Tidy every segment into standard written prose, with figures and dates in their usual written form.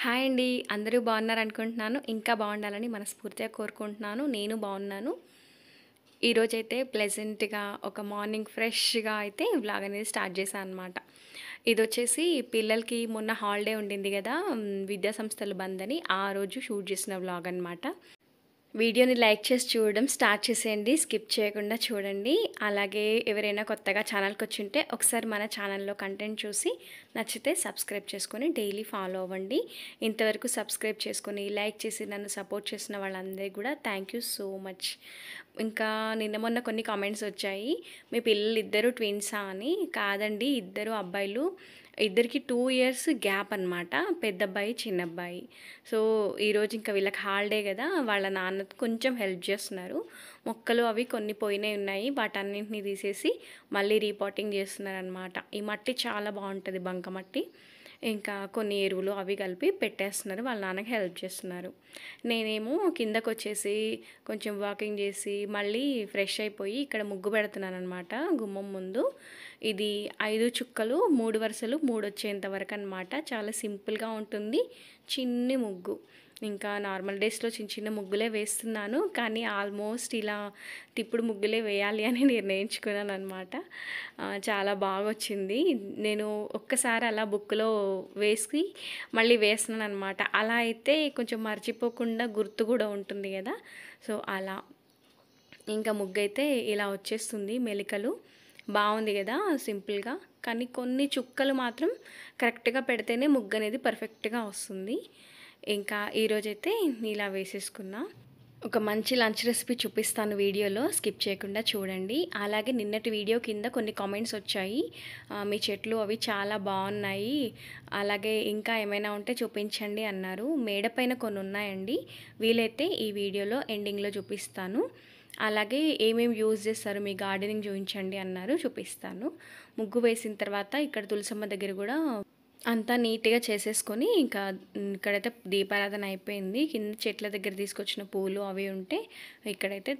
Hi అండి. అందరూ బాగున్నారనుకుంటున్నాను. ఇంకా బాగుండాలని మనస్ఫూర్తిగా కోరుకుంటున్నాను. నేను బాగున్నాను. ఈరోజైతే ప్లెజెంట్‌గా ఒక మార్నింగ్ ఫ్రెష్‌గా అయితే వ్లాగ్ అనేది స్టార్ట్ చేశాను అనమాట. ఇదొచ్చేసి పిల్లలకి మొన్న హాలిడే ఉండింది గదా! విద్యా సంస్థలు బంద్ అని ఆ రోజు షూట్ చేసిన వ్లాగ్ అనమాట. వీడియోని లైక్ చేసి చూడడం స్టార్ట్ చేసేయండి. స్కిప్ చేయకుండా చూడండి. అలాగే ఎవరైనా కొత్తగా ఛానల్‌కొచ్చుంటే ఒకసారి మన ఛానల్‌లో కంటెంట్ చూసి నచ్చితే సబ్స్క్రైబ్ చేసుకొని డైలీ ఫాలో అవ్వండి. ఇంతవరకు సబ్స్క్రైబ్ చేసుకొని, లైక్ చేసి నన్ను సపోర్ట్ చేసిన వాళ్ళందరికీ కూడా థ్యాంక్ యూ సో మచ్. ఇంకా నిన్న మొన్న కొన్ని కామెంట్స్ వచ్చాయి. మీ పిల్లలు ఇద్దరు ట్విన్సా అని. కాదండి, ఇద్దరు అబ్బాయిలు. ఇద్దరికి 2 ఇయర్స్ గ్యాప్ అనమాట. పెద్దబ్బాయి, చిన్నబ్బాయి. సో, ఈరోజు ఇంకా వీళ్ళకి హాలిడే గదా! వాళ్ళ నాన్న కొంచెం హెల్ప్ చేస్తున్నారు. మొక్కలు అవి కొన్ని పోయినయి ఉన్నాయి. వాటన్నింటిని తీసేసి మళ్ళీ రీపాటింగ్ చేస్తున్నారనమాట. ఈ మట్టి చాలా బావుంటది, బంకమట్టి. ఇంకా కొన్ని ఎరువులు అవి కలిపి పెట్టేస్తున్నారు. వాళ్ళ నాన్నకి హెల్ప్ చేస్తున్నారు. నేనేమో కిందకొచ్చేసి కొంచెం వాకింగ్ చేసి మళ్ళీ ఫ్రెష్ అయిపోయి ఇక్కడ ముగ్గు పెడుతున్నాననమాట గుమ్మం ముందు. ఇది 5 చుక్కలు 3 వరుసలు 3 వచ్చేంత వరకు అనమాట. చాలా సింపుల్గా ఉంటుంది. చిన్ని ముగ్గు. ఇంకా నార్మల్ డేస్‌లో చిన్న చిన్న ముగ్గులే వేస్తున్నాను. కానీ ఆల్మోస్ట్ ఇలా తిప్పుడు ముగ్గులే వేయాలి అని నిర్ణయించుకున్నాననమాట. చాలా బాగొచ్చింది. నేను ఒక్కసారి అలా బుక్‌లో వేసి మళ్ళీ వేస్తున్నాననమాట. అలా అయితే కొంచెం మర్చిపోకుండా గుర్తు కూడా ఉంటుంది గదా! సో, అలా. ఇంకా ముగ్గైతే ఇలా వచ్చేస్తుంది మెలికలు. బావుంది గదా! సింపుల్‌గా. కానీ కొన్ని చుక్కలు మాత్రం కరెక్ట్‌గా పెడితేనే ముగ్గనేది పర్ఫెక్ట్‌గా వస్తుంది. ఇంకా ఈరోజైతే ఇలా వేసేసుకున్నా. ఒక మంచి లంచ్ రెసిపీ చూపిస్తాను వీడియోలో. స్కిప్ చేయకుండా చూడండి. అలాగే నిన్నటి వీడియో కింద కొన్ని కామెంట్స్ వచ్చాయి. మీ చెట్లు అవి చాలా బావున్నాయి. అలాగే ఇంకా ఏమైనా ఉంటే చూపించండి అన్నారు. మేడ పైన కొన్ని ఉన్నాయండి. వీలైతే ఈ వీడియోలో ఎండింగ్‌లో చూపిస్తాను. అలాగే ఏమేమి యూజ్ చేస్తారు మీ గార్డెనింగ్ చూయించండి అన్నారు. చూపిస్తాను. ముగ్గు వేసిన తర్వాత ఇక్కడ తులసమ్మ దగ్గర కూడా అంతా నీట్‌గా చేసేసుకొని ఇంకా ఇక్కడైతే దీపారాధన అయిపోయింది. కింద చెట్ల దగ్గర తీసుకొచ్చిన పూలు అవి ఉంటే ఇక్కడైతే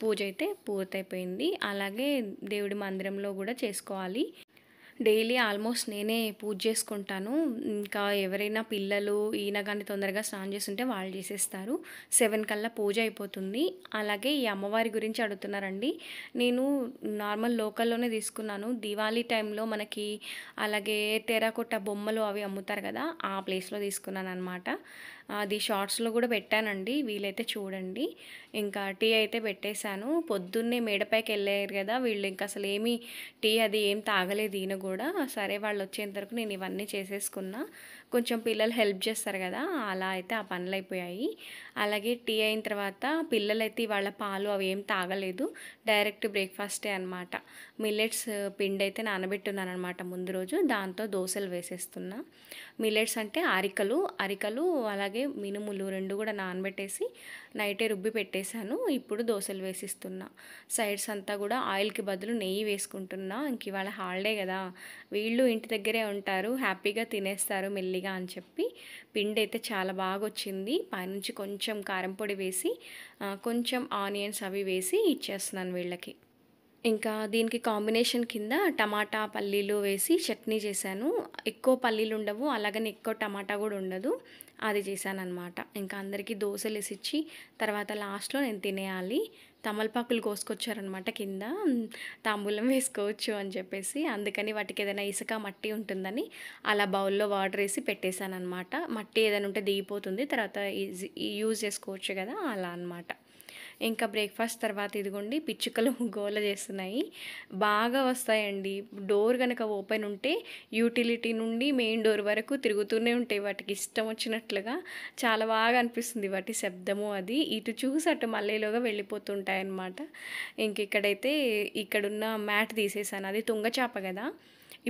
పూజ అయితే పూర్తయిపోయింది. అలాగే దేవుడి మందిరంలో కూడా చేసుకోవాలి. డైలీ ఆల్మోస్ట్ నేనే పూజ చేసుకుంటాను. ఇంకా ఎవరైనా పిల్లలు ఈయన గాని తొందరగా స్నానం చేసుంటే వాళ్ళు చేసేస్తారు. 7 కల్లా పూజ అయిపోతుంది. అలాగే ఈ అమ్మవారి గురించి అడుగుతున్నారండి. నేను నార్మల్ లోకల్‌లోనే తీసుకున్నాను. దివాళీ టైంలో మనకి అలాగే టెర్రకోట బొమ్మలు అవి అమ్ముతారు కదా! ఆ ప్లేస్‌లో తీసుకున్నాననమాట. అది షార్ట్స్‌లో కూడా పెట్టానండి. వీలైతే చూడండి. ఇంకా టీ అయితే పెట్టేశాను. పొద్దున్నే మేడపైకి వెళ్ళారు కదా! వీళ్ళు ఇంక అసలు ఏమీ టీ అది ఏం తాగలేదు ఈయన కూడా. సరే వాళ్ళు వచ్చేంత వరకు నేను ఇవన్నీ చేసేసుకున్నా. కొంచెం పిల్లలు హెల్ప్ చేస్తారు కదా! అలా అయితే ఆ పనులైపోయాయి. అలాగే టీ అయిన తర్వాత పిల్లలైతే ఇవాళ పాలు అవి ఏం తాగలేదు. డైరెక్ట్ బ్రేక్‌ఫాస్టే అనమాట. మిల్లెట్స్ పిండి అయితే నానబెట్టున్నాననమాట ముందు రోజు. దాంతో దోసలు వేసేస్తున్నా. మిల్లెట్స్ అంటే అరికలు అలాగే మినుములు 2 కూడా నానబెట్టేసి నైటే రుబ్బి పెట్టేశాను. ఇప్పుడు దోసలు వేసిస్తున్నా. సైడ్స్ అంతా కూడా ఆయిల్‌కి బదులు నెయ్యి వేసుకుంటున్నా. ఇంక ఇవాళ హాలిడే కదా! వీళ్ళు ఇంటి దగ్గరే ఉంటారు. హ్యాపీగా తినేస్తారు మెల్లిగా అని చెప్పి పిండి అయితే చాలా బాగొచ్చింది. పైనుంచి కొంచెం కారం పొడి వేసి కొంచెం ఆనియన్స్ అవి వేసి ఇచ్చేస్తున్నాను వీళ్ళకి. ఇంకా దీనికి కాంబినేషన్ కింద టమాటా, పల్లీలు వేసి చట్నీ చేశాను. ఎక్కువ పల్లీలు ఉండవు. అలాగని ఎక్కువ టమాటా కూడా ఉండదు. అది చేశాననమాట. ఇంకా అందరికీ దోసలేసిచ్చి తర్వాత లాస్ట్‌లో నేను తినేయాలి. తమలపాకులు కోసుకొచ్చారనమాట కింద. తాంబూలం వేసుకోవచ్చు అని చెప్పేసి. అందుకని వాటికి ఏదైనా ఇసుక, మట్టి ఉంటుందని అలా బౌల్‌లో వాటర్ ఏసి పెట్టేశాననమాట. మట్టి ఏదైనా ఉంటే దిగిపోతుంది. తర్వాత యూజ్ చేసుకోవచ్చు కదా! అలా అనమాట. ఇంకా బ్రేక్‌ఫాస్ట్ తర్వాత ఇదిగోండి పిచ్చుకలు గోల చేస్తున్నాయి. బాగా వస్తాయండి. డోర్ గనక ఓపెన్ ఉంటే యూటిలిటీ నుండి మెయిన్ డోర్ వరకు తిరుగుతూనే ఉంటాయి. వాటికి ఇష్టం వచ్చినట్లుగా. చాలా బాగా అనిపిస్తుంది వాటి శబ్దము అది. ఇటు చూసి అటు మళ్ళేలోగా వెళ్ళిపోతుంటాయన్నమాట. ఇంక ఇక్కడైతే ఇక్కడున్న మ్యాట్ తీసేసాను. అది తుంగచాప గదా!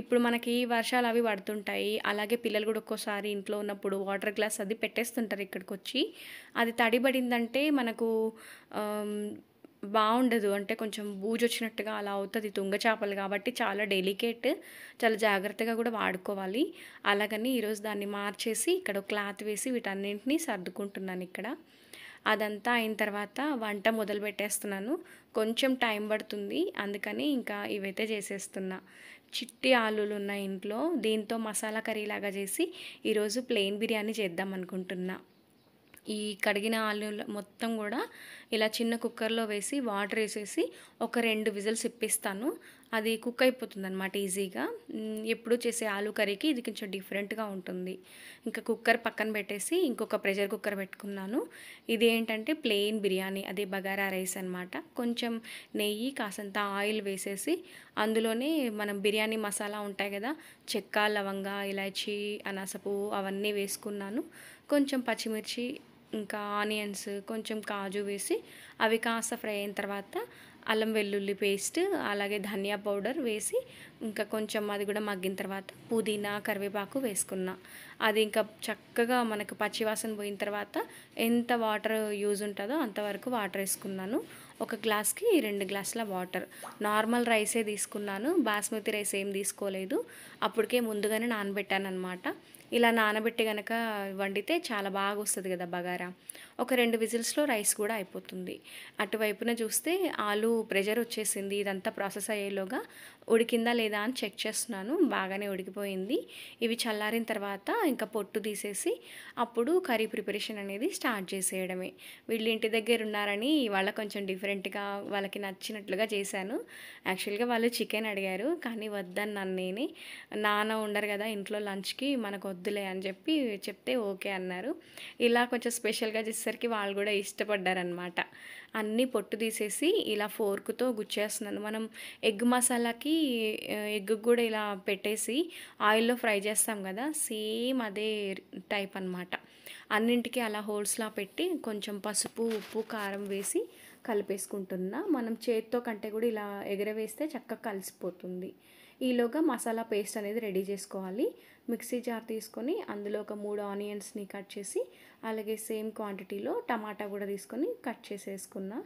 ఇప్పుడు మనకి వర్షాలు అవి పడుతుంటాయి. అలాగే పిల్లలు కూడా ఒక్కోసారి ఇంట్లో ఉన్నప్పుడు వాటర్ గ్లాస్ అది పెట్టేస్తుంటారు ఇక్కడికొచ్చి. అది తడిబడిందంటే మనకు ఆహ్, బావుండదు. అంటే కొంచెం బూజొచ్చినట్టుగా అలా అవుతది. తుంగ చేపలు కాబట్టి చాలా డెలికేట్. చాలా జాగ్రత్తగా కూడా వాడుకోవాలి. అలాగని ఈరోజు దాన్ని మార్చేసి ఇక్కడ ఒక క్లాత్ వేసి వీటన్నింటిని సర్దుకుంటున్నానిక్కడ. అదంతా అయిన తర్వాత వంట మొదలుపెట్టేస్తున్నాను. కొంచెం టైం పడుతుంది. అందుకని ఇంకా ఇవైతే చేసేస్తున్నా. చిట్టి ఆలులు ఉన్నాయి ఇంట్లో. దీంతో మసాలా కర్రీలాగా చేసి ఈరోజు ప్లెయిన్ బిర్యానీ చేద్దాం అనుకుంటున్నా. ఈ కడిగిన ఆలుల మొత్తం కూడా ఇలా చిన్న కుక్కర్లో వేసి వాటర్ వేసేసి ఒక 2 విజిల్స్ ఇప్పిస్తాను. అది కుక్ అయిపోతుందన్నమాట ఈజీగా. ఎప్పుడు చేసే ఆలు కర్రీకి ఇది కొంచెం డిఫరెంట్గా ఉంటుంది. ఇంకా కుక్కర్ పక్కన పెట్టేసి ఇంకొక ప్రెషర్ కుక్కర్ పెట్టుకున్నాను. ఇది ఏంటంటే ప్లెయిన్ బిర్యానీ, అదే బగారా రైస్ అనమాట. కొంచెం నెయ్యి కాసంత ఆయిల్ వేసేసి అందులోనే మనం బిర్యానీ మసాలా ఉంటాయి కదా, చెక్క, లవంగా, ఇలాచీ, అనాస పువ్వు అవన్నీ వేసుకున్నాను. కొంచెం పచ్చిమిర్చి, ఇంకా ఆనియన్స్, కొంచెం కాజు వేసి అవి కాస్త ఫ్రై అయిన తర్వాత అల్లం వెల్లుల్లి పేస్ట్, అలాగే ధనియా పౌడర్ వేసి ఇంకా కొంచెం అది కూడా మగ్గిన తర్వాత పుదీనా, కరివేపాకు వేసుకున్నా. అది ఇంకా చక్కగా మనకు పచ్చివాసన పోయిన తర్వాత ఎంత వాటర్ యూజ్ ఉంటుందో అంతవరకు వాటర్ వేసుకున్నాను. ఒక గ్లాస్కి 2 గ్లాసుల వాటర్. నార్మల్ రైసే తీసుకున్నాను, బాస్మతి రైస్ ఏం తీసుకోలేదు. అప్పటికే ముందుగానే నానబెట్టాను అనమాట. ఇలా నానబెట్టి కనుక వండితే చాలా బాగా వస్తుంది కదా బగారా. ఒక 2 విజిల్స్లో రైస్ కూడా అయిపోతుంది. అటువైపున చూస్తే ఆలు ప్రెషర్ వచ్చేసింది. ఇదంతా ప్రాసెస్ అయ్యేలోగా ఉడికిందా లేదా అని చెక్ చేస్తున్నాను. బాగానే ఉడికిపోయింది. ఇవి చల్లారిన తర్వాత ఇంకా పొట్టు తీసేసి అప్పుడు కర్రీ ప్రిపరేషన్ అనేది స్టార్ట్ చేసేయడమే. వీళ్ళు ఇంటి దగ్గర ఉన్నారని ఇవాళ కొంచెం డిఫరెంట్గా వాళ్ళకి నచ్చినట్లుగా చేశాను. యాక్చువల్గా వాళ్ళు చికెన్ అడిగారు, కానీ వద్దన్నాను నేనే. నాన్న ఉండరు కదా ఇంట్లో లంచ్కి, మనకు వద్దులే అని చెప్తే ఓకే అన్నారు. ఇలా కొంచెం స్పెషల్గా చేసేసరికి వాళ్ళు కూడా ఇష్టపడ్డారనమాట. అన్నీ పొట్టు తీసేసి ఇలా ఫోర్క్తో గుచ్చేస్తున్నాను. మనం ఎగ్ మసాలాకి ఎగ్ కూడా ఇలా పెట్టేసి ఆయిల్లో ఫ్రై చేస్తాం కదా, సేమ్ అదే టైప్ అనమాట. అన్నింటికి అలా హోల్స్లా పెట్టి కొంచెం పసుపు, ఉప్పు, కారం వేసి కలిపేసుకుంటున్నా. మనం చేత్తో కంటే కూడా ఇలా ఎగరవేస్తే చక్కగా కలిసిపోతుంది. ఈలోగా మసాలా పేస్ట్ అనేది రెడీ చేసుకోవాలి. మిక్సీ జార్ తీసుకొని అందులో ఒక 3 ఆనియన్స్ని కట్ చేసి, అలాగే సేమ్ క్వాంటిటీలో టమాటా కూడా తీసుకొని కట్ చేసేసుకున్నా.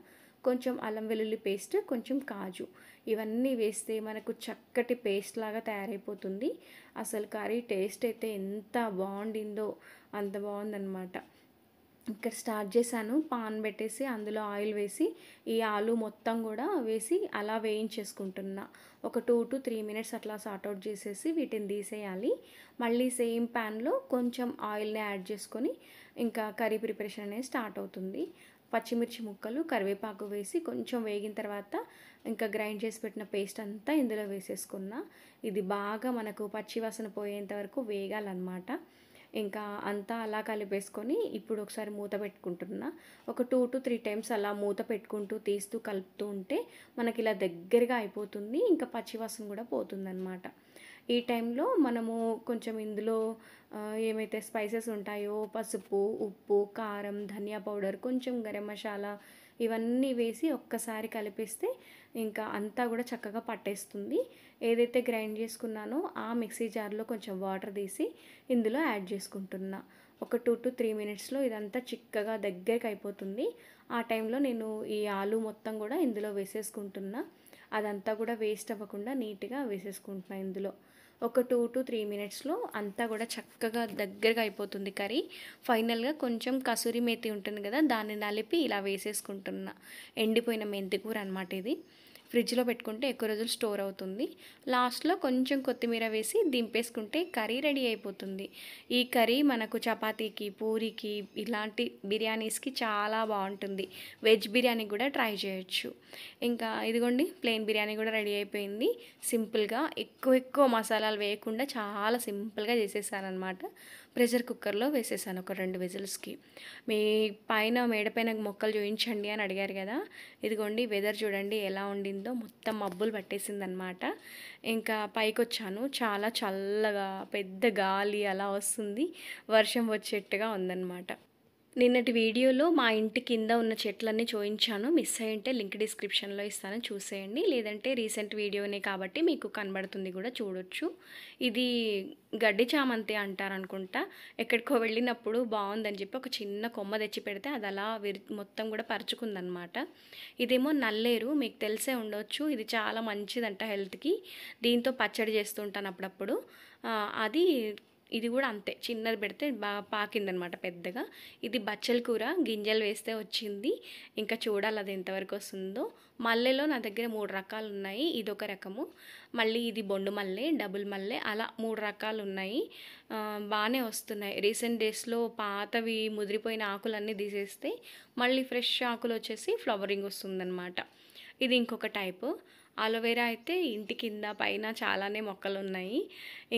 కొంచెం అల్లం వెల్లుల్లి పేస్ట్, కొంచెం కాజు, ఇవన్నీ వేస్తే మనకు చక్కటి పేస్ట్ లాగా తయారైపోతుంది. అసలు కర్రీ టేస్ట్ అయితే ఎంత బాగుండిందో అంత బాగుందన్నమాట. ఇక్కడ స్టార్ట్ చేశాను. పాన్ పెట్టేసి అందులో ఆయిల్ వేసి ఈ ఆలు మొత్తం కూడా వేసి అలా వేయించేసుకుంటున్నా. ఒక 2 to 3 మినిట్స్ అట్లా సార్ట్అవుట్ చేసేసి వీటిని తీసేయాలి. మళ్ళీ సేమ్ ప్యాన్లో కొంచెం ఆయిల్ని యాడ్ చేసుకొని ఇంకా కర్రీ ప్రిపరేషన్ అనేది స్టార్ట్ అవుతుంది. పచ్చిమిర్చి ముక్కలు, కరివేపాకు వేసి కొంచెం వేగిన తర్వాత ఇంకా గ్రైండ్ చేసి పెట్టిన పేస్ట్ అంతా ఇందులో వేసేసుకున్నా. ఇది బాగా మనకు పచ్చివాసన పోయేంత వరకు వేగాలన్నమాట. ఇంకా అంతా అలా కలిపేసుకొని ఇప్పుడు ఒకసారి మూత పెట్టుకుంటున్నా. ఒక 2 to 3 టైమ్స్ అలా మూత పెట్టుకుంటూ తీస్తూ కలుపుతూ ఉంటే మనకి ఇలా దగ్గరగా అయిపోతుంది. ఇంకా పచ్చివాసన కూడా పోతుందన్నమాట. ఈ టైంలో మనము కొంచెం ఇందులో ఏమైతే స్పైసెస్ ఉంటాయో పసుపు, ఉప్పు, కారం, ధనియా పౌడర్, కొంచెం గరం మసాలా ఇవన్నీ వేసి ఒక్కసారి కలిపేస్తే ఇంకా అంతా కూడా చక్కగా పట్టేస్తుంది. ఏదైతే గ్రైండ్ చేసుకున్నానో ఆ మిక్సీ జార్లో కొంచెం వాటర్ తీసి ఇందులో యాడ్ చేసుకుంటున్నా. ఒక 2 to 3 మినిట్స్లో ఇదంతా చిక్కగా దగ్గరికి అయిపోతుంది. ఆ టైంలో నేను ఈ ఆలు మొత్తం కూడా ఇందులో వేసేసుకుంటున్నా. అదంతా కూడా వేస్ట్ అవ్వకుండా నీట్గా వేసేసుకుంటున్నా ఇందులో. ఒక 2 to 3 మినిట్స్లో అంతా కూడా చక్కగా దగ్గరగా అయిపోతుంది కర్రీ. ఫైనల్గా కొంచెం కసూరి మేతి ఉంటుంది కదా, దాన్ని నలిపి ఇలా వేసేసుకుంటున్నా. ఎండిపోయిన మెంతి కూర అనమాట ఇది. ఫ్రిడ్జ్లో పెట్టుకుంటే ఎక్కువ రోజులు స్టోర్ అవుతుంది. లాస్ట్లో కొంచెం కొత్తిమీర వేసి దింపేసుకుంటే కర్రీ రెడీ అయిపోతుంది. ఈ కర్రీ మనకు చపాతీకి, పూరికి, ఇలాంటి బిర్యానీస్కి చాలా బాగుంటుంది. వెజ్ బిర్యానీ కూడా ట్రై చేయొచ్చు. ఇంకా ఇదిగోండి ప్లెయిన్ బిర్యానీ కూడా రెడీ అయిపోయింది. సింపుల్గా ఎక్కువ మసాలాలు వేయకుండా చాలా సింపుల్గా చేసేసానమాట. ప్రెషర్ కుక్కర్లో వేసేసాను ఒక 2 విజిల్స్కి. మీ పైన మేడపైన మొక్కలు చూపించండి అని అడిగారు కదా, ఇదిగోండి వెదర్ చూడండి ఎలా ఉండిందో, మొత్తం మబ్బులు పట్టేసిందనమాట. ఇంకా పైకి వచ్చాను, చాలా చల్లగా పెద్ద గాలి అలా వస్తుంది, వర్షం వచ్చేట్టుగా ఉందన్నమాట. నిన్నటి వీడియోలో మా ఇంటి కింద ఉన్న చెట్లన్నీ చూపించాను. మిస్ అయ్యింటే లింక్ డిస్క్రిప్షన్లో ఇస్తాను, చూసేయండి. లేదంటే రీసెంట్ వీడియోనే కాబట్టి మీకు కనబడుతుంది కూడా, చూడొచ్చు. ఇది గడ్డి చామంతి అంటారనుకుంటా. ఎక్కడికో వెళ్ళినప్పుడు బాగుందని చెప్పి ఒక చిన్న కొమ్మ తెచ్చి పెడితే అది అలా మొత్తం కూడా పరుచుకుందనమాట. ఇదేమో నల్లేరు, మీకు తెలిసే ఉండొచ్చు. ఇది చాలా మంచిదంట హెల్త్కి. దీంతో పచ్చడి చేస్తుంటాను అప్పుడప్పుడు. అది ఇది కూడా అంతే, చిన్నది పెడితే బాగా పాకిందనమాట పెద్దగా. ఇది బచ్చల కూర గింజలు వేస్తే వచ్చింది. ఇంకా చూడాలి అది ఎంతవరకు వస్తుందో. మల్లెలో నా దగ్గర 3 రకాలు ఉన్నాయి. ఇదొక రకము, మళ్ళీ ఇది బొండు మల్లె, డబుల్ మల్లె, అలా 3 రకాలు ఉన్నాయి. బాగానే వస్తున్నాయి. రీసెంట్ డేస్లో పాతవి ముదిరిపోయిన ఆకులన్నీ తీసేస్తే మళ్ళీ ఫ్రెష్ ఆకులు వచ్చేసి ఫ్లవరింగ్ వస్తుందన్నమాట. ఇది ఇంకొక టైపు. అలోవెరా అయితే ఇంటి కింద పైన చాలానే మొక్కలు ఉన్నాయి.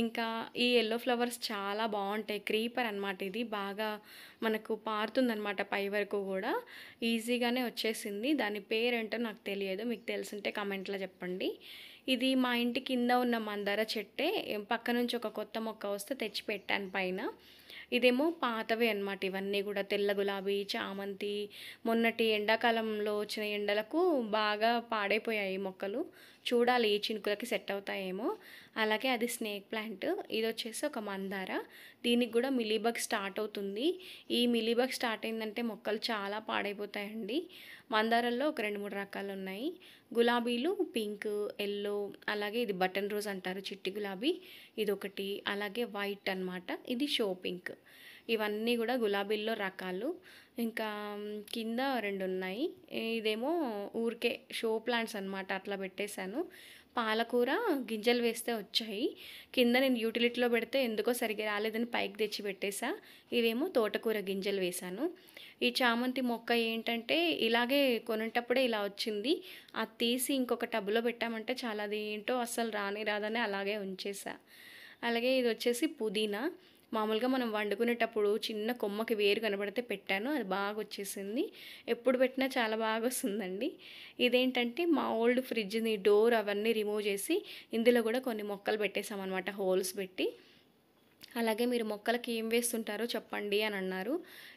ఇంకా ఈ ఎల్లో ఫ్లవర్స్ చాలా బాగుంటాయి. క్రీపర్ అనమాట ఇది, బాగా మనకు పారుతుందనమాట పై వరకు కూడా, ఈజీగానే వచ్చేసింది. దాని పేరేంటో నాకు తెలియదు, మీకు తెలిసింటే కమెంట్లో చెప్పండి. ఇది మా ఇంటి కింద ఉన్న మందార చెట్టే, పక్క నుంచి ఒక కొత్త మొక్క వస్తే తెచ్చి పెట్టాను పైన. ఇదేమో పాతవే అనమాట. ఇవన్నీ కూడా తెల్ల గులాబీ, చామంతి, మొన్నటి ఎండాకాలంలో వచ్చిన ఎండలకు బాగా పాడైపోయాయి మొక్కలు. చూడాలి ఈ చినుకులకి సెట్ అవుతాయేమో. అలాగే అది స్నేక్ ప్లాంట్. ఇది వచ్చేసి ఒక మందార, దీనికి కూడా మిలీబగ్ స్టార్ట్ అవుతుంది. ఈ మిలీబగ్ స్టార్ట్ అయిందంటే మొక్కలు చాలా పాడైపోతాయండి. మందారాల్లో ఒక 2-3 రకాలు ఉన్నాయి. గులాబీలు పింక్, ఎల్లో, అలాగే ఇది బటన్ రోజ్ అంటారు చిట్టి గులాబీ, ఇదొకటి. అలాగే వైట్ అన్నమాట, ఇది షో పింక్. ఇవన్నీ కూడా గులాబీల్లో రకాలు. ఇంకా కింద 2 ఉన్నాయి. ఇదేమో ఊరికే షో ప్లాంట్స్ అనమాట, అట్లా పెట్టేశాను. పాలకూర గింజలు వేస్తే వచ్చాయి. కింద నేను యూటిలిటీలో పెడితే ఎందుకో సరిగ్గా రాలేదని పైకి తెచ్చి పెట్టేసా. ఇవేమో తోటకూర గింజలు వేశాను. ఈ చామంతి మొక్క ఏంటంటే ఇలాగే కొనేటప్పుడే ఇలా వచ్చింది. అది తీసి ఇంకొక టబ్లో పెట్టామంటే చాలా, అది ఏంటో అస్సలు రాదని అలాగే ఉంచేసా. అలాగే ఇది వచ్చేసి పుదీనా. మామూలుగా మనం వండుకునేటప్పుడు చిన్న కొమ్మకి వేరు కనబడితే పెట్టాను, అది బాగా వచ్చేసింది. ఎప్పుడు పెట్టినా చాలా బాగా వస్తుందండి. ఇదేంటంటే మా ఓల్డ్ ఫ్రిడ్జ్ని డోర్ అవన్నీ రిమూవ్ చేసి ఇందులో కూడా కొన్ని మొక్కలు పెట్టేసామన్నమాట, హోల్స్ పెట్టి. అలాగే మీరు మొక్కలకి ఏం వేస్తుంటారో చెప్పండి అని అన్నారు.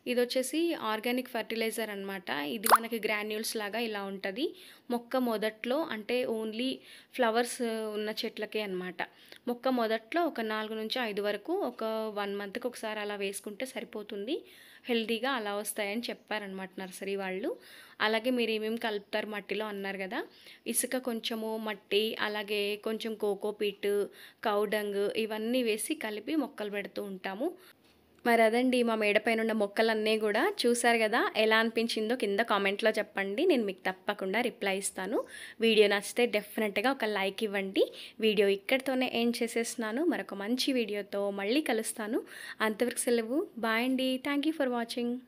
ఇది వచ్చేసి ఆర్గానిక్ ఫర్టిలైజర్ అనమాట. ఇది మనకి గ్రాన్యూల్స్ లాగా ఇలా ఉంటుంది. మొక్క మొదట్లో అంటే ఓన్లీ ఫ్లవర్స్ ఉన్న చెట్లకే అనమాట. మొక్క మొదట్లో ఒక 4 నుంచి 5 వరకు ఒక 1 మంత్కి ఒకసారి అలా వేసుకుంటే సరిపోతుంది. హెల్తీగా అలా వస్తాయని చెప్పారనమాట నర్సరీ వాళ్ళు. అలాగే మీరు ఏమేమి కలుపుతారు మట్టిలో అన్నారు కదా, ఇసుక కొంచెము, మట్టి, అలాగే కొంచెం కోకోపీట్, కౌడంగ్, ఇవన్నీ వేసి కలిపి మొక్కలు పెడుతూ ఉంటాము. మరి అదండి మా మేడ పైన ఉన్న మొక్కలన్నీ కూడా చూసారు కదా, ఎలా అనిపించిందో కింద కామెంట్లో చెప్పండి, నేను మీకు తప్పకుండా రిప్లై ఇస్తాను. వీడియో నచ్చితే డెఫినెట్గా ఒక లైక్ ఇవ్వండి. వీడియో ఇక్కడితోనే ఎండ్ చేసేస్తున్నాను. మరొక మంచి వీడియోతో మళ్ళీ కలుస్తాను. అంతవరకు సెలవు. బాయ్ అండి. Thank you for watching.